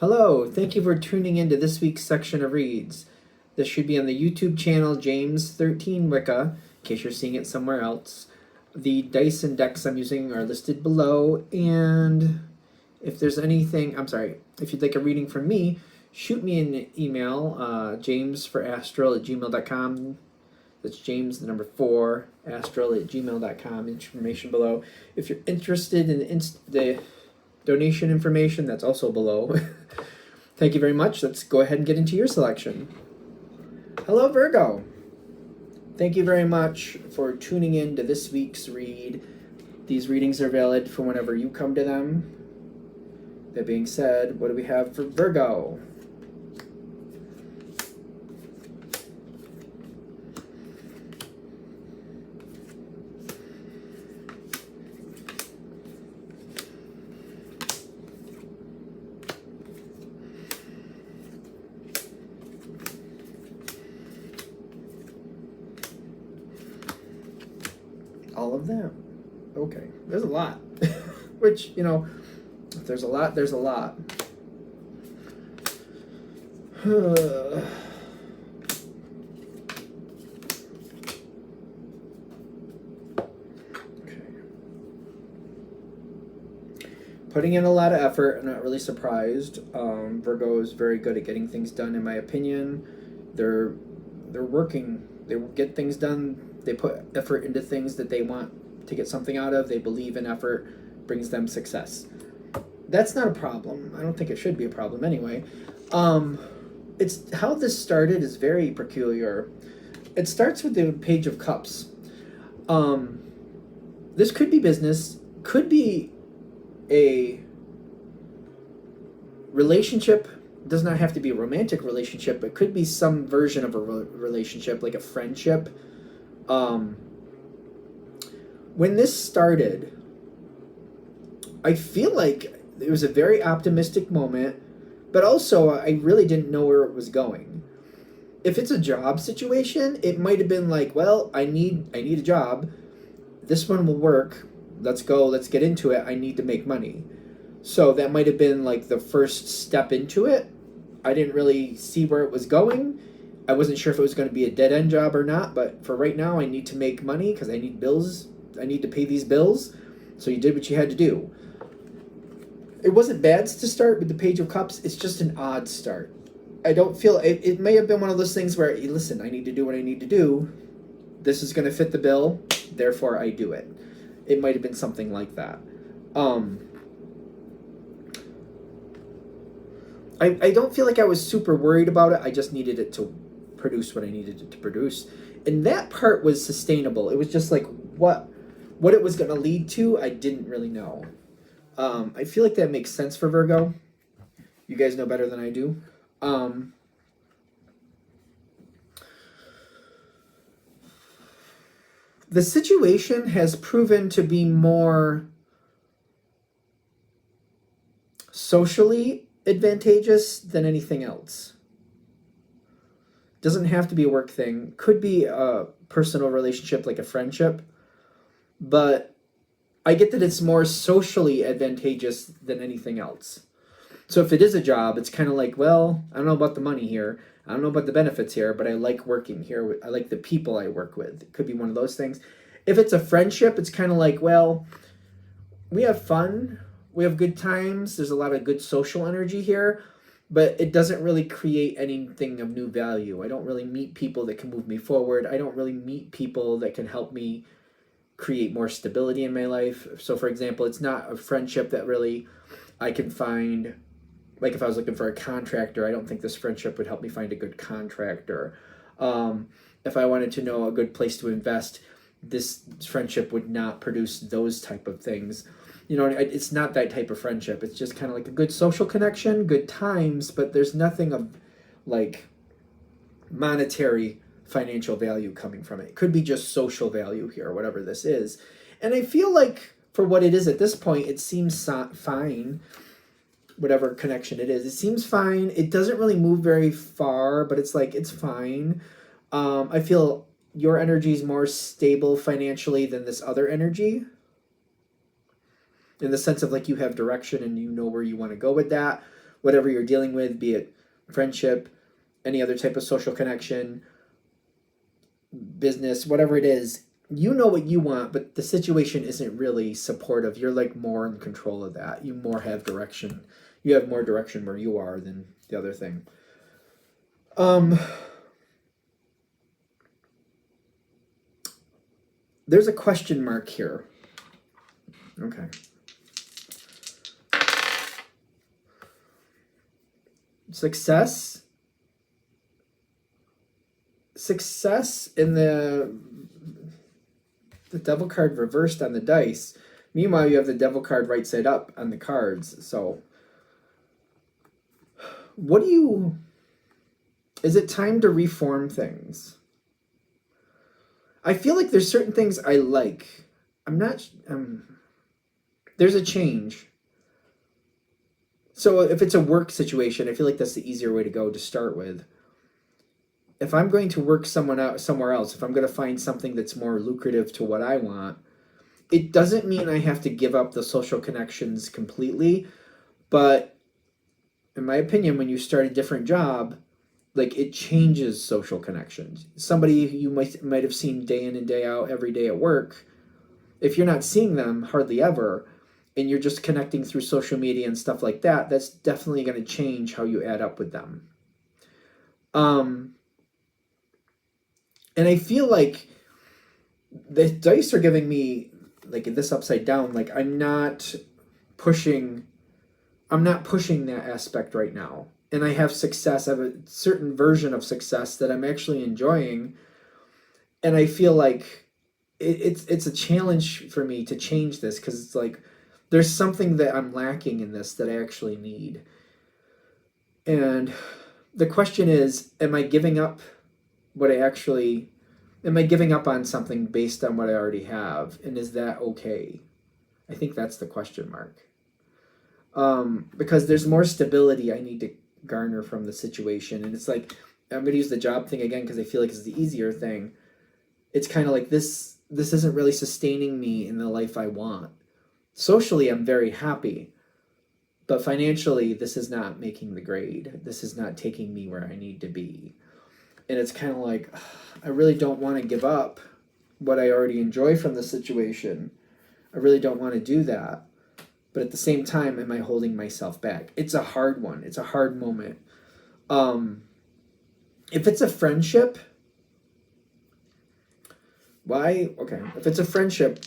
Hello, thank you for tuning into this week's section of reads. This should be on the YouTube channel James13 Wicca, in case you're seeing it somewhere else. The dice and decks I'm using are listed below, and if there's anything, if you'd like a reading from me, shoot me an email, jamesforastral@gmail.com. That's James, the number 4, astral@gmail.com, information below. If you're interested in the donation information, that's also below. Thank you very much. Let's go ahead and get into your selection. Hello, Virgo. Thank you very much for tuning in to this week's read. These readings are valid for whenever you come to them. That being said, what do we have for Virgo? All of them. Okay, there's a lot. Which, you know, if there's a lot, there's a lot. Okay. Putting in a lot of effort. I'm not really surprised. Virgo is very good at getting things done, in my opinion. They're working. They get things done. They put effort into things that they want to get something out of. They believe in effort brings them success. That's not a problem. I don't think it should be a problem anyway. It's how this started is very peculiar. It starts with the Page of Cups. This could be business, could be a relationship. Does not have to be a romantic relationship, but could be some version of a relationship, like a friendship. When this started, I feel like it was a very optimistic moment, but also I really didn't know where it was going. If it's a job situation, it might have been like, well, I need a job. This one will work. Let's go. Let's get into it. I need to make money. So that might have been like the first step into it. I didn't really see where it was going. I wasn't sure if it was going to be a dead-end job or not, but for right now, I need to make money because I need bills. I need to pay these bills. So you did what you had to do. It wasn't bad to start with the Page of Cups. It's just an odd start. I don't feel... It may have been one of those things where, listen, I need to do what I need to do. This is going to fit the bill. Therefore, I do it. It might have been something like that. I don't feel like I was super worried about it. I just needed it to produce what I needed it to produce. And that part was sustainable. It was just like what it was going to lead to, I didn't really know. I feel like that makes sense for Virgo. You guys know better than I do. The situation has proven to be more socially advantageous than anything else. Doesn't have to be a work thing. Could be a personal relationship, like a friendship. But I get that it's more socially advantageous than anything else. So if it is a job, it's kind of like, well, I don't know about the money here. I don't know about the benefits here, but I like working here. I like the people I work with. It could be one of those things. If it's a friendship, it's kind of like, well, we have fun. We have good times. There's a lot of good social energy here, but it doesn't really create anything of new value. I don't really meet people that can move me forward. I don't really meet people that can help me create more stability in my life. So, for example, it's not a friendship that really I can find. Like if I was looking for a contractor, I don't think this friendship would help me find a good contractor. If I wanted to know a good place to invest, this friendship would not produce those type of things. You know, it's not that type of friendship. It's just kind of like a good social connection, good times, but there's nothing of like monetary financial value coming from it. It could be just social value here, whatever this is. And I feel like for what it is at this point, it seems fine. Whatever connection it is, it seems fine. It doesn't really move very far, but it's like, it's fine. I feel your energy is more stable financially than this other energy. in the sense of like you have direction and you know where you want to go with that. whatever you're dealing with, be it friendship, any other type of social connection, business, whatever it is, you know what you want, but the situation isn't really supportive. You're like more in control of that. You more have direction. You have more direction where you are than the other thing. There's a question mark here. Okay. Success in the devil card reversed on the dice. Meanwhile, you have the devil card right side up on the cards. So is it time to reform things? I feel like there's certain things I like. There's a change. So if it's a work situation, I feel like that's the easier way to go to start with. If I'm going to work somewhere else, if I'm going to find something that's more lucrative to what I want, it doesn't mean I have to give up the social connections completely. But in my opinion, when you start a different job, like, it changes social connections. Somebody you might have seen day in and day out every day at work, if you're not seeing them hardly ever, and you're just connecting through social media and stuff like that, that's definitely going to change how you add up with them. And I feel like the dice are giving me, like, this upside down, like, I'm not pushing that aspect right now. And I have success. I have a certain version of success that I'm actually enjoying. And I feel like it's a challenge for me to change this, because it's like there's something that I'm lacking in this that I actually need. And the question is, am I giving up on something based on what I already have? And is that okay? I think that's the question mark. Because there's more stability I need to garner from the situation. And it's like, I'm going to use the job thing again because I feel like it's the easier thing. It's kind of like this isn't really sustaining me in the life I want. Socially, I'm very happy. But financially, this is not making the grade. This is not taking me where I need to be. And it's kind of like, I really don't want to give up what I already enjoy from the situation. I really don't want to do that. But at the same time, am I holding myself back? It's a hard one. It's a hard moment. If it's a friendship, why? Okay, if it's a friendship,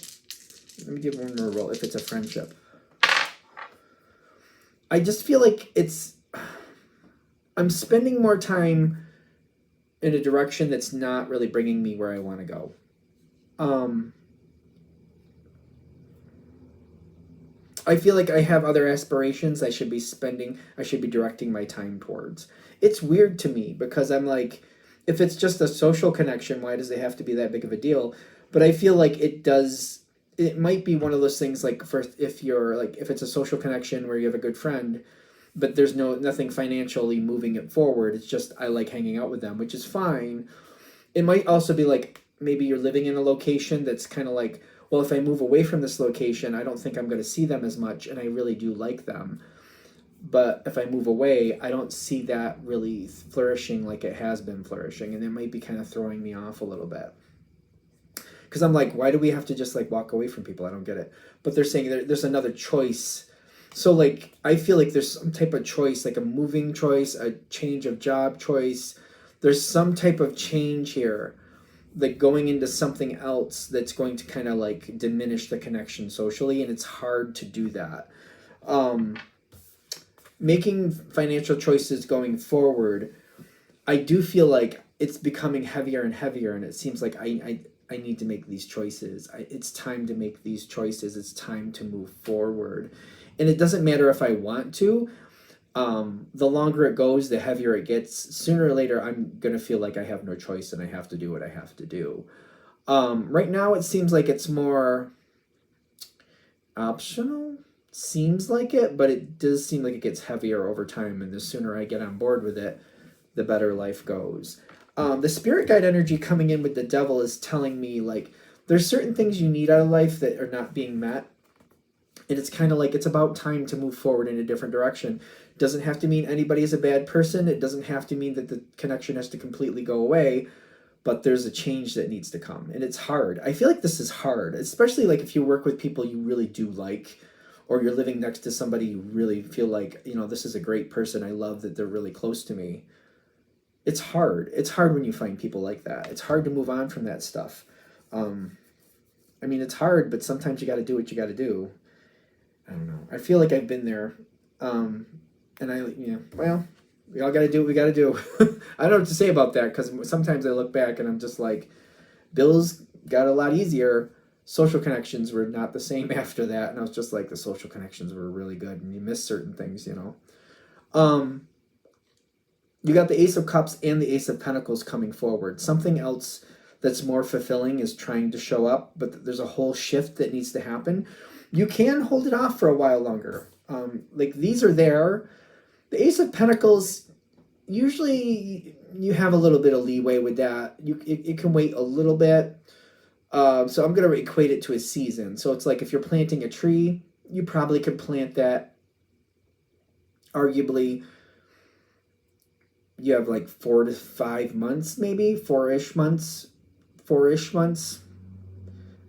let me give one more roll. If it's a friendship, I just feel like I'm spending more time in a direction that's not really bringing me where I want to go. I feel like I have other aspirations I should be directing my time towards. It's weird to me because I'm like, if it's just a social connection, why does it have to be that big of a deal? But I feel like it might be one of those things, like, if it's a social connection where you have a good friend, but there's nothing financially moving it forward. It's just, I like hanging out with them, which is fine. It might also be like, maybe you're living in a location that's kind of like, well, if I move away from this location, I don't think I'm going to see them as much, and I really do like them. But if I move away, I don't see that really flourishing like it has been flourishing, and it might be kind of throwing me off a little bit. Because I'm like, why do we have to just, like, walk away from people? I don't get it. But they're saying there's another choice. So, like, I feel like there's some type of choice, like a moving choice, a change of job choice. There's some type of change here, like going into something else that's going to kind of like diminish the connection socially, and it's hard to do that. Making financial choices going forward, I do feel like it's becoming heavier and heavier, and it seems like I need to make these choices. It's time to make these choices. It's time to move forward. And it doesn't matter if I want to. The longer it goes, the heavier it gets. Sooner or later, I'm going to feel like I have no choice and I have to do what I have to do. Right now, it seems like it's more optional. Seems like it, but it does seem like it gets heavier over time. And the sooner I get on board with it, the better life goes. The spirit guide energy coming in with the devil is telling me, like, there's certain things you need out of life that are not being met. And it's kind of like it's about time to move forward in a different direction. It doesn't have to mean anybody is a bad person. It doesn't have to mean that the connection has to completely go away, but there's a change that needs to come. And it's hard. I feel like this is hard, especially like if you work with people you really do like, or you're living next to somebody you really feel like, you know, this is a great person. I love that they're really close to me. It's hard. It's hard when you find people like that. It's hard to move on from that stuff. I mean, it's hard, but sometimes you got to do what you got to do. I don't know. I feel like I've been there. And well, we all got to do what we got to do. I don't know what to say about that, because sometimes I look back and I'm just like, bills got a lot easier. Social connections were not the same after that. And I was just like, the social connections were really good, and you miss certain things, you know. You got the Ace of Cups and the Ace of Pentacles coming forward. Something else that's more fulfilling is trying to show up, but there's a whole shift that needs to happen. You can hold it off for a while longer. Like these are there. The Ace of Pentacles, usually you have a little bit of leeway with that. It can wait a little bit. So I'm going to equate it to a season. So it's like if you're planting a tree, you probably could plant that arguably. You have like 4 to 5 months, maybe 4-ish months.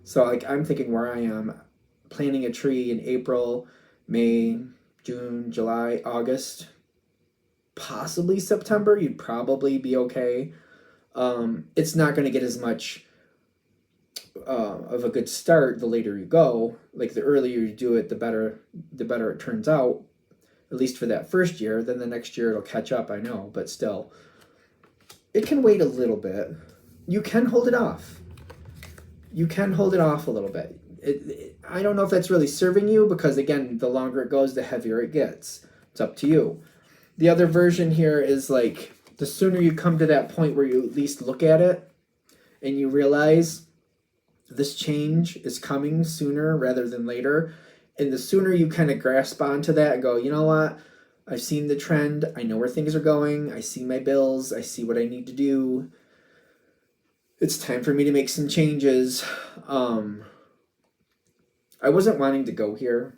So like I'm thinking where I am, planting a tree in April, May, June, July, August, possibly September, you'd probably be okay. It's not going to get as much of a good start the later you go. Like the earlier you do it, the better it turns out. At least for that first year. Then the next year it'll catch up, I know, but still. It can wait a little bit. You can hold it off. You can hold it off a little bit. I don't know if that's really serving you, because again, the longer it goes, the heavier it gets. It's up to you. The other version here is like, the sooner you come to that point where you at least look at it and you realize this change is coming sooner rather than later. And the sooner you kind of grasp onto that and go, you know what? I've seen the trend. I know where things are going. I see my bills. I see what I need to do. It's time for me to make some changes. I wasn't wanting to go here,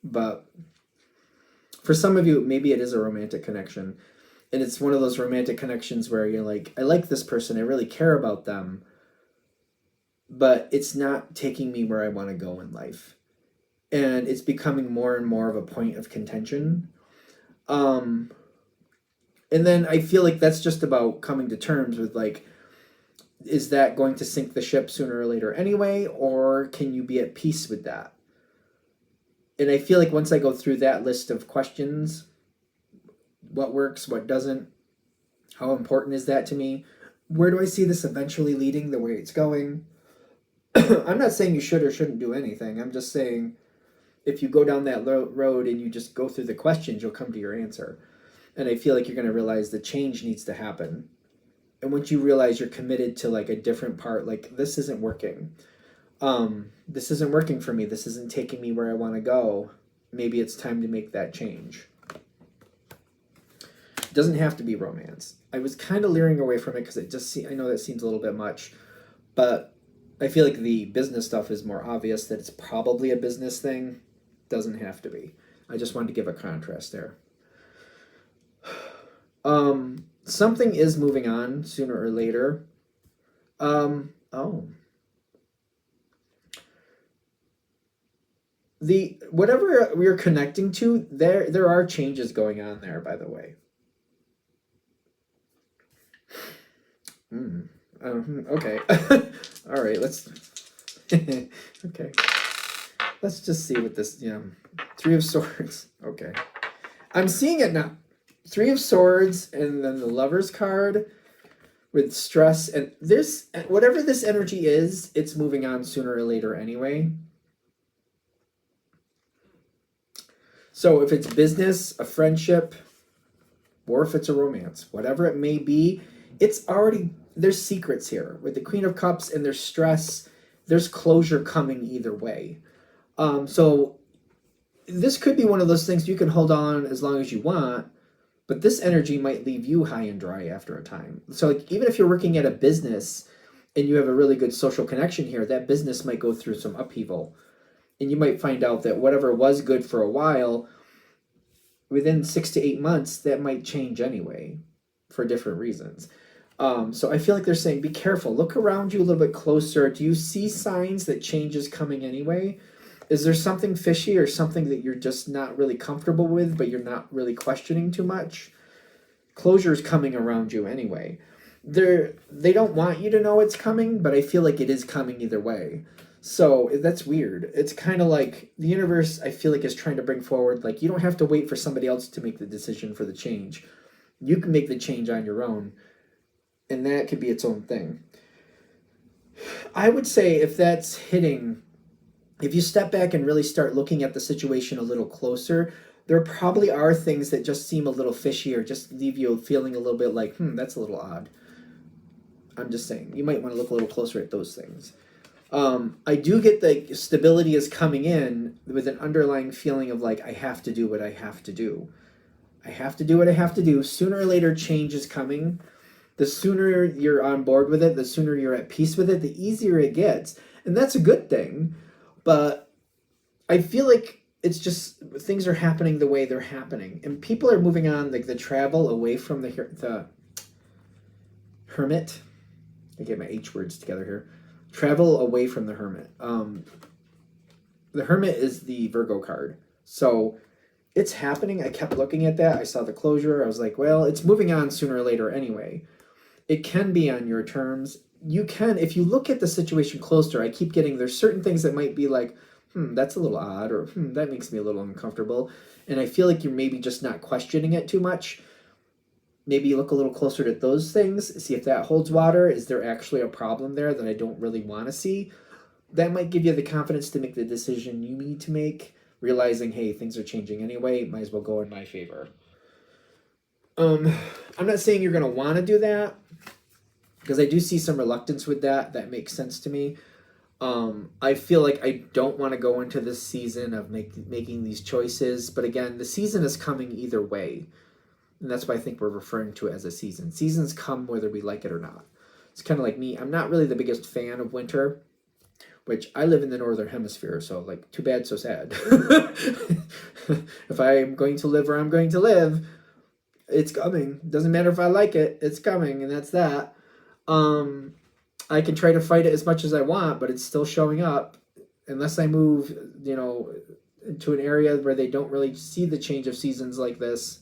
but for some of you, maybe it is a romantic connection. And it's one of those romantic connections where you're like, I like this person. I really care about them. But it's not taking me where I want to go in life. And it's becoming more and more of a point of contention. And then I feel like that's just about coming to terms with like, is that going to sink the ship sooner or later anyway? Or can you be at peace with that? And I feel like once I go through that list of questions, what works, what doesn't, how important is that to me? Where do I see this eventually leading, the way it's going? I'm not saying you should or shouldn't do anything. I'm just saying, if you go down that road and you just go through the questions, you'll come to your answer. And I feel like you're going to realize the change needs to happen. And once you realize you're committed to like a different part, like this isn't working. This isn't working for me. This isn't taking me where I want to go. Maybe it's time to make that change. It doesn't have to be romance. I was kind of leering away from it because I know that seems a little bit much, but I feel like the business stuff is more obvious that it's probably a business thing. Doesn't have to be. I just wanted to give a contrast there. Something is moving on sooner or later. Whatever we're connecting to, there are changes going on there, by the way. Okay. All right, let's okay. Let's just see what this, Three of Swords. Okay. I'm seeing it now. Three of Swords, and then the Lover's card with stress. And this, whatever this energy is, it's moving on sooner or later anyway. So if it's business, a friendship, or if it's a romance, whatever it may be, it's already, there's secrets here. With the Queen of Cups and there's stress, there's closure coming either way. So this could be one of those things you can hold on as long as you want, but this energy might leave you high and dry after a time. So like, even if you're working at a business and you have a really good social connection here, that business might go through some upheaval. And you might find out that whatever was good for a while, within 6 to 8 months, that might change anyway for different reasons. So I feel like they're saying, be careful. Look around you a little bit closer. Do you see signs that change is coming anyway? Is there something fishy or something that you're just not really comfortable with, but you're not really questioning too much? Closure is coming around you anyway. They don't want you to know it's coming, but I feel like it is coming either way. So that's weird. It's kind of like the universe, I feel like, is trying to bring forward, like, you don't have to wait for somebody else to make the decision for the change. You can make the change on your own, and that could be its own thing. I would say if that's hitting, if you step back and really start looking at the situation a little closer, there probably are things that just seem a little fishy or just leave you feeling a little bit like, that's a little odd. I'm just saying, you might want to look a little closer at those things. I do get the stability is coming in with an underlying feeling of like, I have to do what I have to do. I have to do what I have to do. Sooner or later, change is coming. The sooner you're on board with it, the sooner you're at peace with it, the easier it gets. And that's a good thing. But I feel like it's just things are happening the way they're happening. And people are moving on, like the travel away from the hermit. I get my H words together here. Travel away from the hermit. The hermit is the Virgo card. So it's happening. I kept looking at that. I saw the closure. I was like, well, it's moving on sooner or later anyway. It can be on your terms. You can, if you look at the situation closer, I keep getting, there's certain things that might be like, that's a little odd, or that makes me a little uncomfortable. And I feel like you're maybe just not questioning it too much. Maybe you look a little closer to those things, see if that holds water. Is there actually a problem there that I don't really want to see? That might give you the confidence to make the decision you need to make, realizing, hey, things are changing anyway, might as well go in my favor. I'm not saying you're going to want to do that, because I do see some reluctance with that. That makes sense to me. I feel like I don't want to go into this season of making these choices. But again, the season is coming either way. And that's why I think we're referring to it as a season. Seasons come whether we like it or not. It's kind of like me. I'm not really the biggest fan of winter, which I live in the northern hemisphere. So like, too bad, so sad. If I'm going to live where I'm going to live, it's coming. Doesn't matter if I like it. It's coming. And that's that. I can try to fight it as much as I want, but it's still showing up unless I move, into an area where they don't really see the change of seasons like this.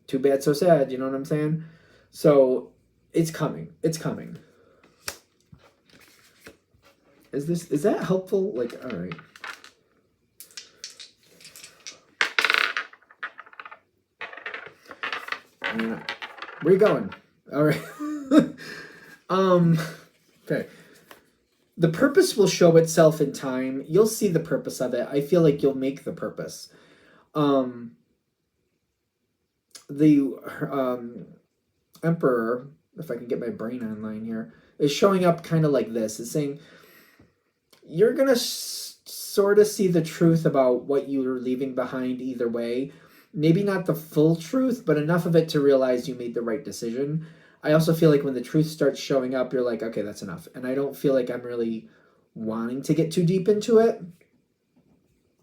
Too bad, so sad. You know what I'm saying? So it's coming. It's coming. Is that helpful? Like, all right. Yeah. Where you going? All right. Okay. The purpose will show itself in time. You'll see the purpose of it. I feel like you'll make the purpose. The Emperor, if I can get my brain online here, is showing up kind of like this. It's saying, you're going to sort of see the truth about what you're leaving behind either way. Maybe not the full truth, but enough of it to realize you made the right decision. I also feel like when the truth starts showing up, you're like, okay, that's enough. And I don't feel like I'm really wanting to get too deep into it.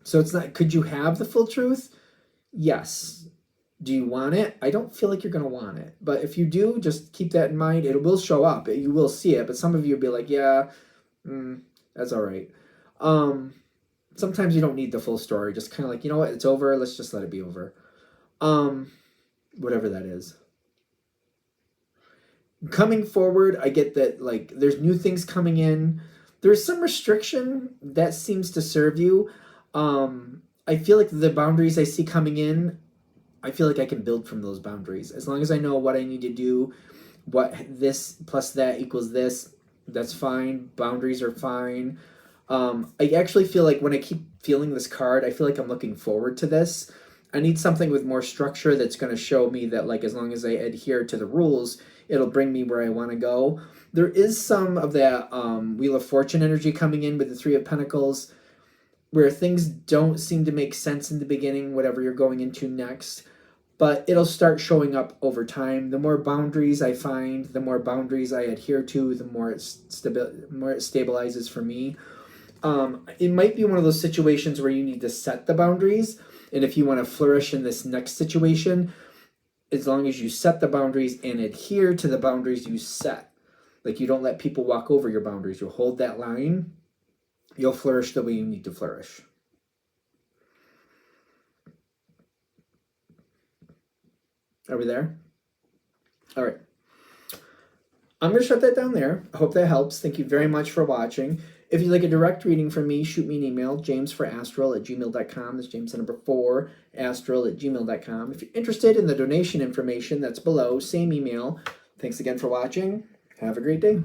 So it's not, could you have the full truth? Yes. Do you want it? I don't feel like you're going to want it. But if you do, just keep that in mind. It will show up. You will see it. But some of you will be like, yeah, that's all right. Sometimes you don't need the full story. Just kind of like, you know what? It's over. Let's just let it be over. Whatever that is. Coming forward, I get that, like, there's new things coming in. There's some restriction that seems to serve you. I feel like the boundaries I see coming in, I feel like I can build from those boundaries. As long as I know what I need to do, what this plus that equals this, that's fine. Boundaries are fine. I actually feel like when I keep feeling this card, I feel like I'm looking forward to this. I need something with more structure that's going to show me that, like, as long as I adhere to the rules, it'll bring me where I want to go. There is some of that Wheel of Fortune energy coming in with the Three of Pentacles, where things don't seem to make sense in the beginning, whatever you're going into next. But it'll start showing up over time. The more boundaries I find, the more boundaries I adhere to, the more it stabilizes for me. It might be one of those situations where you need to set the boundaries. And if you want to flourish in this next situation, as long as you set the boundaries and adhere to the boundaries you set, like you don't let people walk over your boundaries, you hold that line, you'll flourish the way you need to flourish. Are we there? All right. I'm going to shut that down there. I hope that helps. Thank you very much for watching. If you'd like a direct reading from me, shoot me an email, jamesforastral@gmail.com. That's James the number 4, astral@gmail.com. If you're interested in the donation information, that's below, same email. Thanks again for watching. Have a great day.